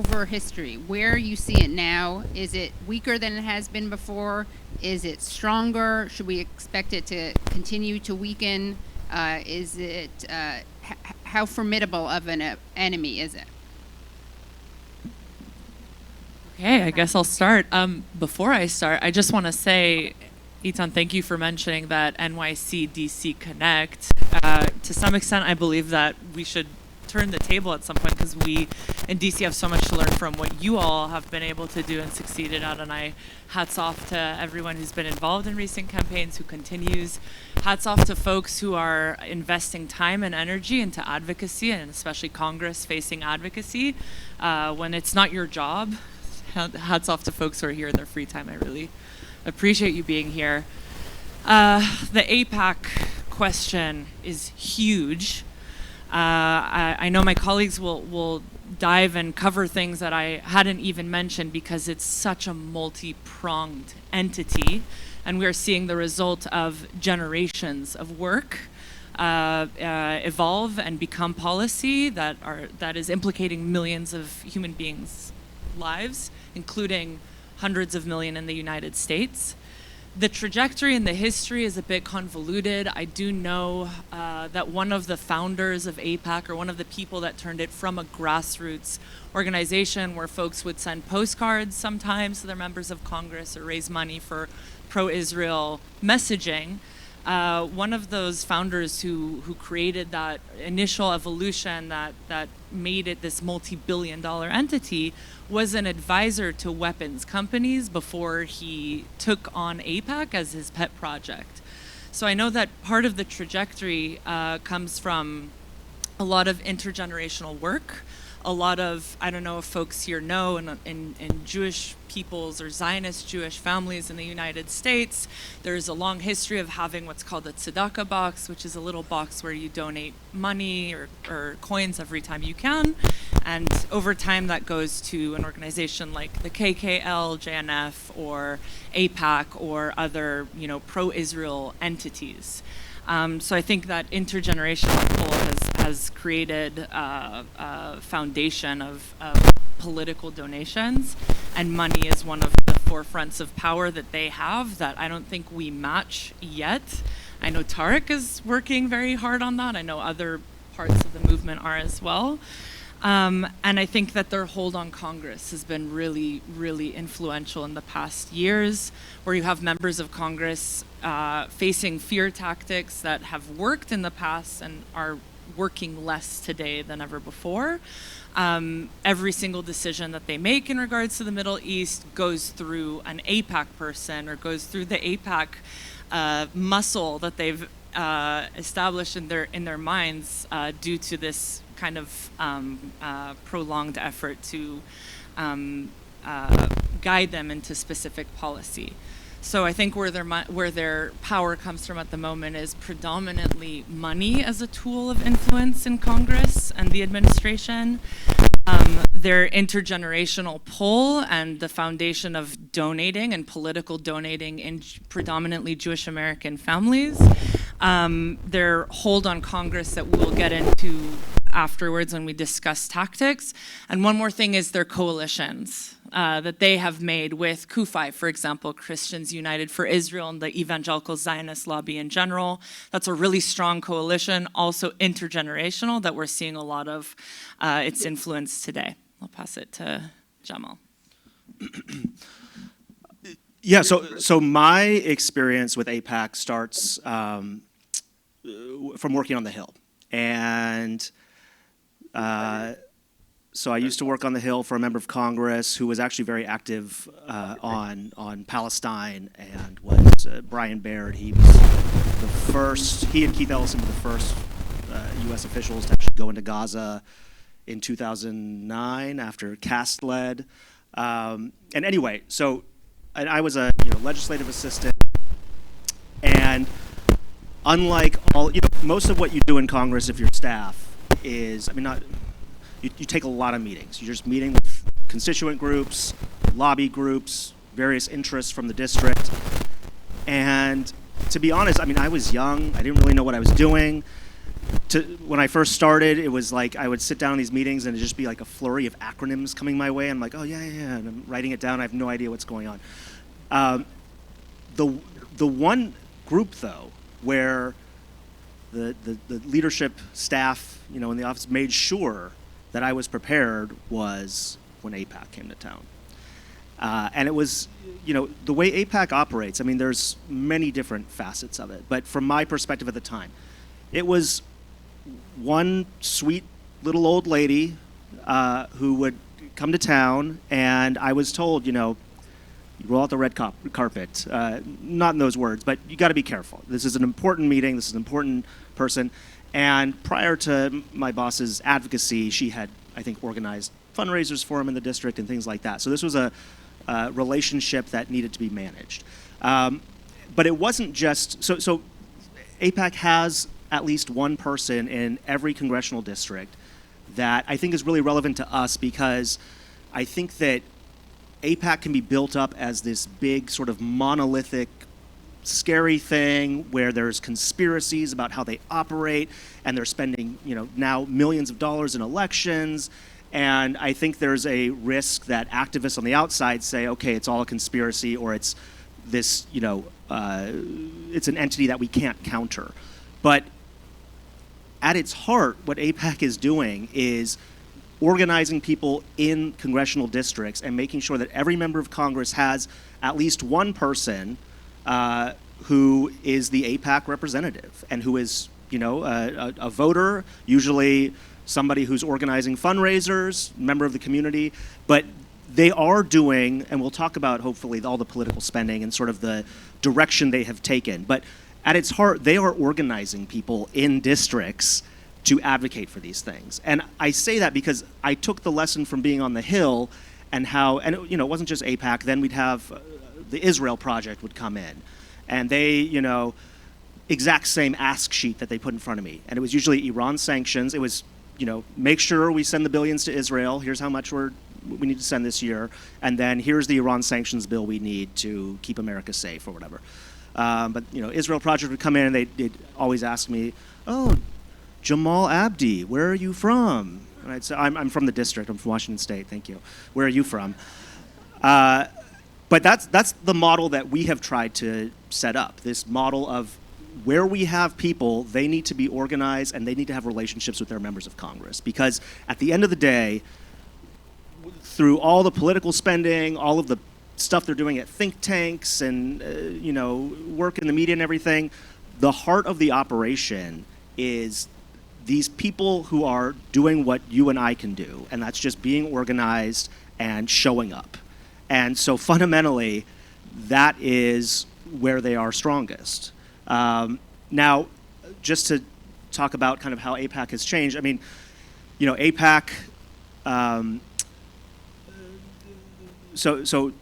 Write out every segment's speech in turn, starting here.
over history, where you see it now. Is it weaker than it has been before? Is it stronger? Should we expect it to continue to weaken? Is it how formidable of an enemy is it? Okay, I guess I'll start. Before I start, I just want to say, Eitan, thank you for mentioning that NYC DC Connect. To some extent, I believe that we should turn the table at some point, because we in DC have so much to learn from what you all have been able to do and succeeded at. And hats off to everyone who's been involved in recent campaigns, who continues. Hats off to folks who are investing time and energy into advocacy, and especially Congress facing advocacy when it's not your job. Hats off to folks who are here in their free time. I really appreciate you being here. The AIPAC question is huge. I know my colleagues will dive and cover things that I hadn't even mentioned, because it's such a multi-pronged entity, and we're seeing the result of generations of work evolve and become policy that is implicating millions of human beings' lives, including hundreds of millions in the United States. The trajectory and the history is a bit convoluted. I do know that one of the founders of AIPAC, or one of the people that turned it from a grassroots organization where folks would send postcards sometimes to their members of Congress or raise money for pro-Israel messaging, one of those founders who created that initial evolution that made it this multi-billion-dollar entity was an advisor to weapons companies before he took on AIPAC as his pet project. So I know that part of the trajectory comes from a lot of intergenerational work, a lot of, I don't know if folks here know, in Jewish peoples or Zionist Jewish families in the United States, there's a long history of having what's called a tzedakah box, which is a little box where you donate money or coins every time you can. And over time that goes to an organization like the KKL, JNF, or AIPAC, or other, pro-Israel entities. So I think that intergenerational pull has created a foundation of political donations, and money is one of the forefronts of power that they have that I don't think we match yet. I know Tarek is working very hard on that. I know other parts of the movement are as well. And I think that their hold on Congress has been really, really influential in the past years, where you have members of Congress facing fear tactics that have worked in the past and are working less today than ever before. Every single decision that they make in regards to the Middle East goes through an AIPAC person, or goes through the AIPAC muscle that they've established in their minds due to this kind of prolonged effort to guide them into specific policy. So I think where their power comes from at the moment is predominantly money as a tool of influence in Congress and the administration. Their intergenerational pull and the foundation of donating and political donating in predominantly Jewish American families. Their hold on Congress that we'll get into afterwards when we discuss tactics. And one more thing is their coalitions that they have made with CUFI, for example, Christians United for Israel, and the Evangelical Zionist Lobby in general. That's a really strong coalition, also intergenerational, that we're seeing a lot of its influence today. I'll pass it to Jamal. Yeah, so my experience with AIPAC starts from working on the Hill. And so I used to work on the Hill for a member of Congress who was actually very active on Palestine, and was Brian Baird. He was the first, he and Keith Ellison were the first U.S. officials to actually go into Gaza in 2009 after Cast led. And anyway, so and I was a legislative assistant, and unlike all, most of what you do in Congress if you're staff is, you take a lot of meetings. You're just meeting with constituent groups, lobby groups, various interests from the district. And to be honest, I was young. I didn't really know what I was doing. when I first started, it was like I would sit down in these meetings and it'd just be like a flurry of acronyms coming my way. I'm like, oh yeah, and I'm writing it down. I have no idea what's going on. The one group though, where the leadership staff, in the office made sure that I was prepared was when AIPAC came to town. And it was, the way AIPAC operates, I mean, there's many different facets of it, but from my perspective at the time, it was one sweet little old lady who would come to town, and I was told, you roll out the red carpet. Not in those words, but you got to be careful. This is an important meeting. This is an important person. And prior to my boss's advocacy, she had, I think, organized fundraisers for him in the district and things like that. So this was a relationship that needed to be managed. But it wasn't just, so AIPAC has at least one person in every congressional district that I think is really relevant to us, because I think that AIPAC can be built up as this big sort of monolithic, scary thing where there's conspiracies about how they operate, and they're spending, now millions of dollars in elections. And I think there's a risk that activists on the outside say, okay, it's all a conspiracy, or it's this, it's an entity that we can't counter. But at its heart, what AIPAC is doing is organizing people in congressional districts and making sure that every member of Congress has at least one person who is the AIPAC representative and who is, a voter, usually somebody who's organizing fundraisers, member of the community. But they are doing, and we'll talk about hopefully all the political spending and sort of the direction they have taken. But at its heart, they are organizing people in districts to advocate for these things. And I say that because I took the lesson from being on the Hill and how, and it wasn't just AIPAC, then we'd have the Israel Project would come in. And they, exact same ask sheet that they put in front of me. And it was usually Iran sanctions. It was, make sure we send the billions to Israel. Here's how much we need to send this year. And then here's the Iran sanctions bill we need to keep America safe or whatever. But Israel Project would come in and they'd always ask me, oh, Jamal Abdi, where are you from? And I'd say, I'm from the district. I'm from Washington State. Thank you. Where are you from? But that's the model that we have tried to set up. This model of where we have people, they need to be organized and they need to have relationships with their members of Congress. Because at the end of the day, through all the political spending, all of the stuff they're doing at think tanks and work in the media and everything, the heart of the operation is these people who are doing what you and I can do, and that's just being organized and showing up. And so fundamentally, that is where they are strongest. Now, just to talk about kind of how AIPAC has changed, I mean, AIPAC, so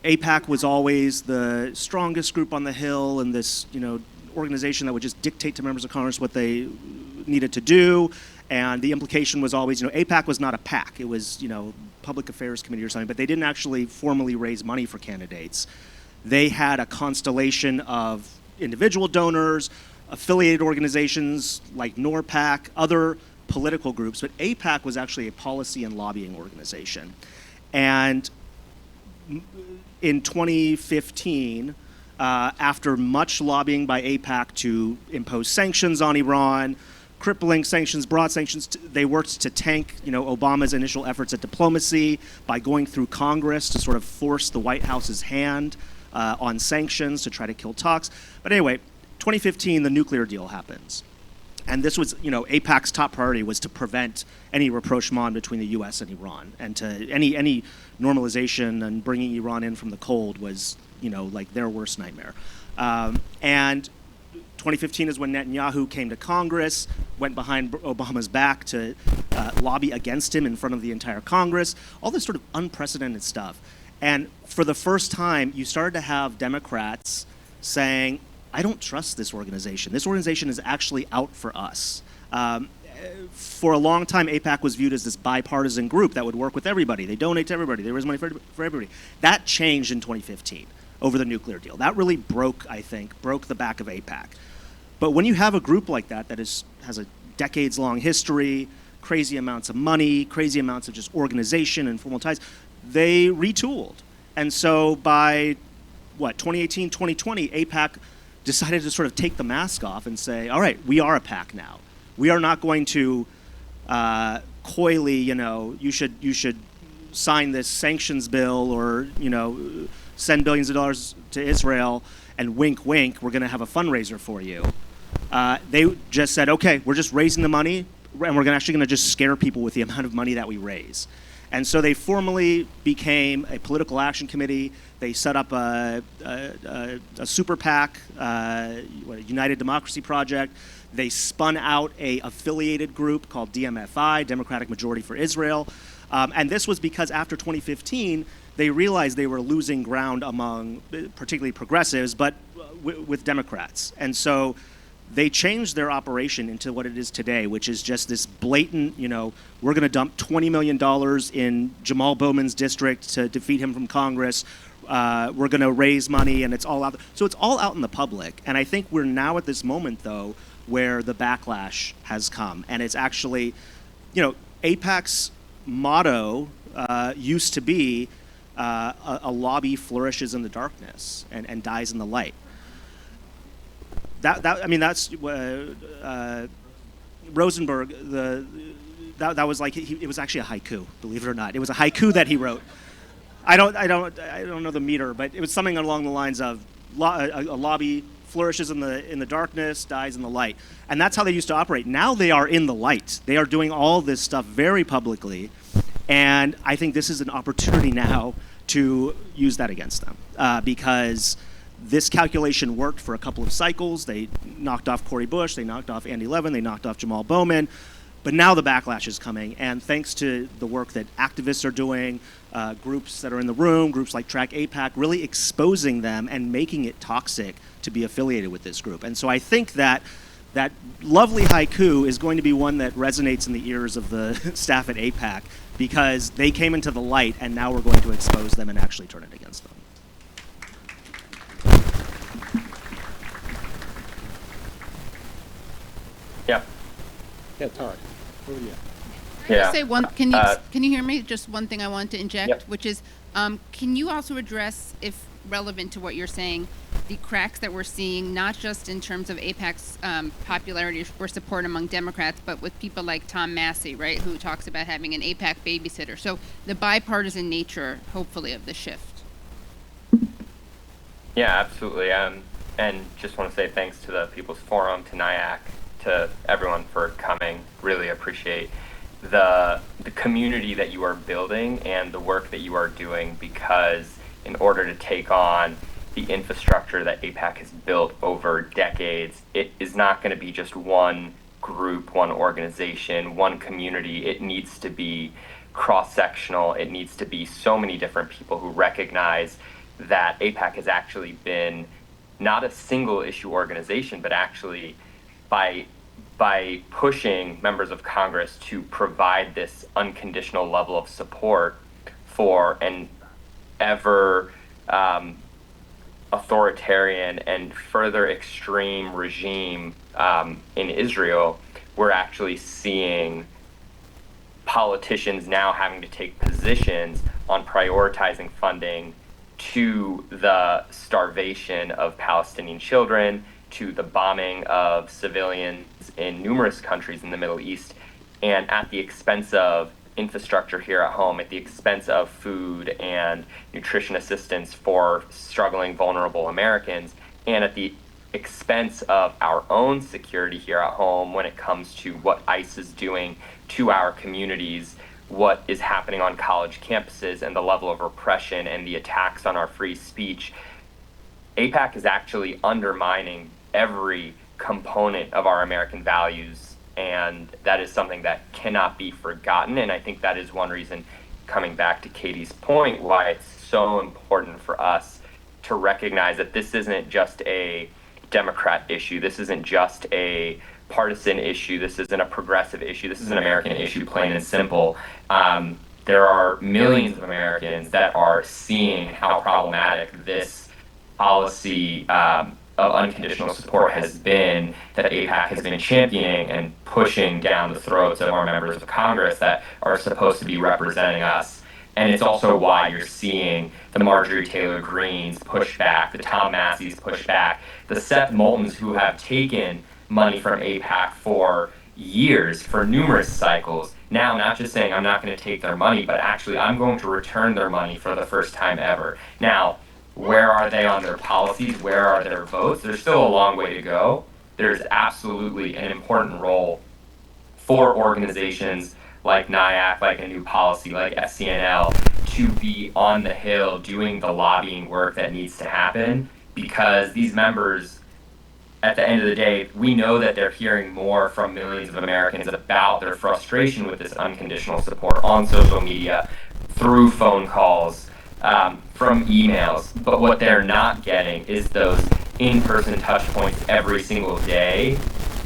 AIPAC was always the strongest group on the Hill, and this, organization that would just dictate to members of Congress what they needed to do. And the implication was always, AIPAC was not a PAC. It was, Public Affairs Committee or something, but they didn't actually formally raise money for candidates. They had a constellation of individual donors, affiliated organizations like NORPAC, other political groups, but AIPAC was actually a policy and lobbying organization. And in 2015, after much lobbying by AIPAC to impose sanctions on Iran, crippling sanctions, broad sanctions, they worked to tank, Obama's initial efforts at diplomacy by going through Congress to sort of force the White House's hand on sanctions to try to kill talks. But anyway, 2015, the nuclear deal happens. And this was, AIPAC's top priority was to prevent any rapprochement between the U.S. and Iran, and to any normalization and bringing Iran in from the cold was, like their worst nightmare. And 2015 is when Netanyahu came to Congress, went behind Obama's back to lobby against him in front of the entire Congress, all this sort of unprecedented stuff. And for the first time, you started to have Democrats saying, I don't trust this organization. This organization is actually out for us. For a long time, AIPAC was viewed as this bipartisan group that would work with everybody. They donate to everybody. They raise money for everybody. That changed in 2015 over the nuclear deal. That really broke the back of AIPAC. But when you have a group like that has a decades-long history, crazy amounts of money, crazy amounts of just organization and formal ties, they retooled. And so by 2018, 2020, AIPAC decided to sort of take the mask off and say, all right, we are a PAC now. We are not going to coyly, you should sign this sanctions bill or, send billions of dollars to Israel and wink, wink, we're going to have a fundraiser for you. They just said, okay, we're just raising the money and we're actually going to just scare people with the amount of money that we raise. And so they formally became a political action committee. They set up a super PAC, United Democracy Project. They spun out a affiliated group called DMFI, Democratic Majority for Israel. And this was because after 2015, they realized they were losing ground among particularly progressives, but with Democrats. And so they changed their operation into what it is today, which is just this blatant, we're going to dump $20 million in Jamal Bowman's district to defeat him from Congress. We're going to raise money, and it's all out. So it's all out in the public. And I think we're now at this moment, though, where the backlash has come. And it's actually, AIPAC's motto used to be a lobby flourishes in the darkness and dies in the light. That's Rosenberg. That was like it was actually a haiku, believe it or not. It was a haiku that he wrote. I don't know the meter, but it was something along the lines of a lobby flourishes in the darkness, dies in the light, and that's how they used to operate. Now they are in the light. They are doing all this stuff very publicly, and I think this is an opportunity now to use that against them because this calculation worked for a couple of cycles. They knocked off Cori Bush, they knocked off Andy Levin, they knocked off Jamal Bowman, but now the backlash is coming, and thanks to the work that activists are doing, groups that are in the room, groups like Track AIPAC, really exposing them and making it toxic to be affiliated with this group. And so I think that lovely haiku is going to be one that resonates in the ears of the staff at AIPAC because they came into the light, and now we're going to expose them and actually turn it against them. Yeah, Todd. Over to you. Can I just say one? Can you hear me? Just one thing I want to inject, Yep. which is, can you also address, if relevant to what you're saying, the cracks that we're seeing, not just in terms of AIPAC's popularity or support among Democrats, but with people like Tom Massey, right, who talks about having an AIPAC babysitter. So the bipartisan nature, hopefully, of the shift. Yeah, absolutely. And just want to say thanks to the People's Forum, to NIAC, to everyone for coming. Really appreciate the community that you are building and the work that you are doing, because in order to take on the infrastructure that AIPAC has built over decades, it is not going to be just one group, one organization, one community. It needs to be cross-sectional. It needs to be so many different people who recognize that AIPAC has actually been not a single issue organization, but actually by pushing members of Congress to provide this unconditional level of support for an ever authoritarian and further extreme regime in Israel, we're actually seeing politicians now having to take positions on prioritizing funding to the starvation of Palestinian children, to the bombing of civilians in numerous countries in the Middle East, and at the expense of infrastructure here at home, at the expense of food and nutrition assistance for struggling, vulnerable Americans, and at the expense of our own security here at home when it comes to what ICE is doing to our communities, what is happening on college campuses, and the level of repression and the attacks on our free speech. AIPAC is actually undermining every component of our American values, and that is something that cannot be forgotten. And I think that is one reason, coming back to Katie's point, why it's so important for us to recognize that this isn't just a Democrat issue, this isn't just a partisan issue, this isn't a progressive issue, this is an American issue, plain and simple. There are millions of Americans that are seeing how problematic this policy of unconditional support has been that AIPAC has been championing and pushing down the throats of our members of Congress that are supposed to be representing us. And it's also why you're seeing the Marjorie Taylor Greenes push back, the Tom Massey's push back, the Seth Moultons who have taken money from AIPAC for years, for numerous cycles, now not just saying I'm not going to take their money, but actually I'm going to return their money for the first time ever. Now, where are they on their policies? Where are their votes? There's still a long way to go. There's absolutely an important role for organizations like NIAC, like A New Policy, like FCNL, to be on the Hill doing the lobbying work that needs to happen, because these members, at the end of the day, we know that they're hearing more from millions of Americans about their frustration with this unconditional support on social media, through phone calls, from emails. But what they're not getting is those in-person touch points every single day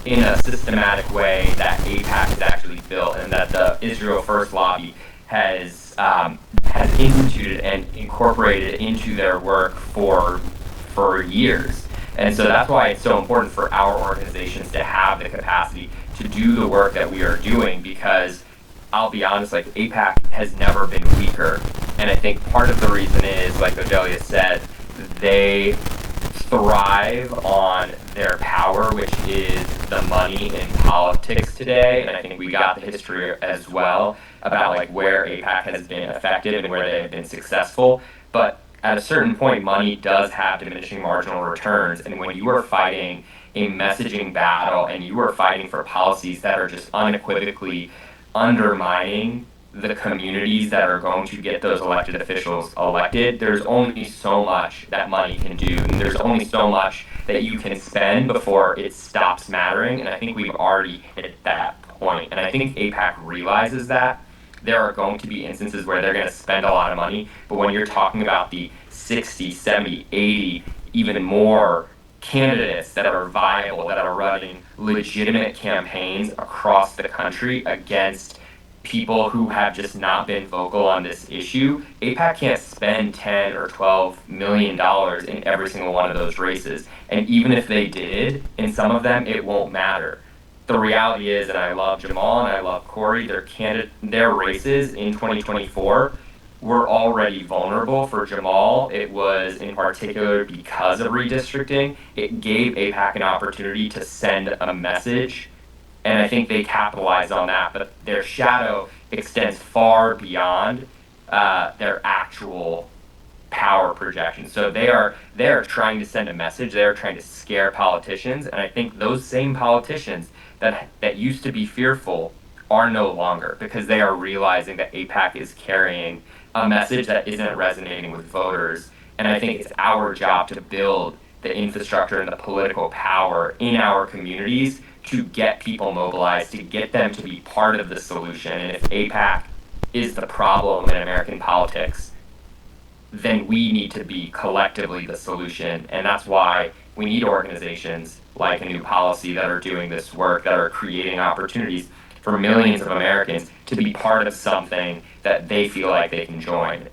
in a systematic way that AIPAC has actually built, and that the Israel First lobby has instituted and incorporated into their work for years. And so that's why it's so important for our organizations to have the capacity to do the work that we are doing, because I'll be honest, like, AIPAC has never been weaker. And I think part of the reason is, like Odelia said, they thrive on their power, which is the money in politics today. And I think we got the history as well about like where AIPAC has been effective and where they have been successful. But at a certain point, money does have diminishing marginal returns. And when you are fighting a messaging battle and you are fighting for policies that are just unequivocally undermining the communities that are going to get those elected officials elected, there's only so much that money can do. And there's only so much that you can spend before it stops mattering. And I think we've already hit that point. And I think AIPAC realizes that. There are going to be instances where they're going to spend a lot of money, but when you're talking about the 60, 70, 80, even more candidates that are viable, that are running legitimate campaigns across the country against people who have just not been vocal on this issue, AIPAC can't spend $10 or $12 million in every single one of those races. And even if they did, in some of them, it won't matter. The reality is, and I love Jamal and I love Corey, their races in 2024 were already vulnerable. For Jamal, it was in particular because of redistricting. It gave AIPAC an opportunity to send a message, and I think they capitalized on that. But their shadow extends far beyond their actual power projection. So they are trying to send a message. They are trying to scare politicians, and I think those same politicians that used to be fearful are no longer, because they are realizing that AIPAC is carrying a message that isn't resonating with voters. And I think it's our job to build the infrastructure and the political power in our communities to get people mobilized, to get them to be part of the solution. And if AIPAC is the problem in American politics, then we need to be collectively the solution. And that's why we need organizations like A New Policy that are doing this work, that are creating opportunities for millions of Americans to be part of something that they feel like they can join.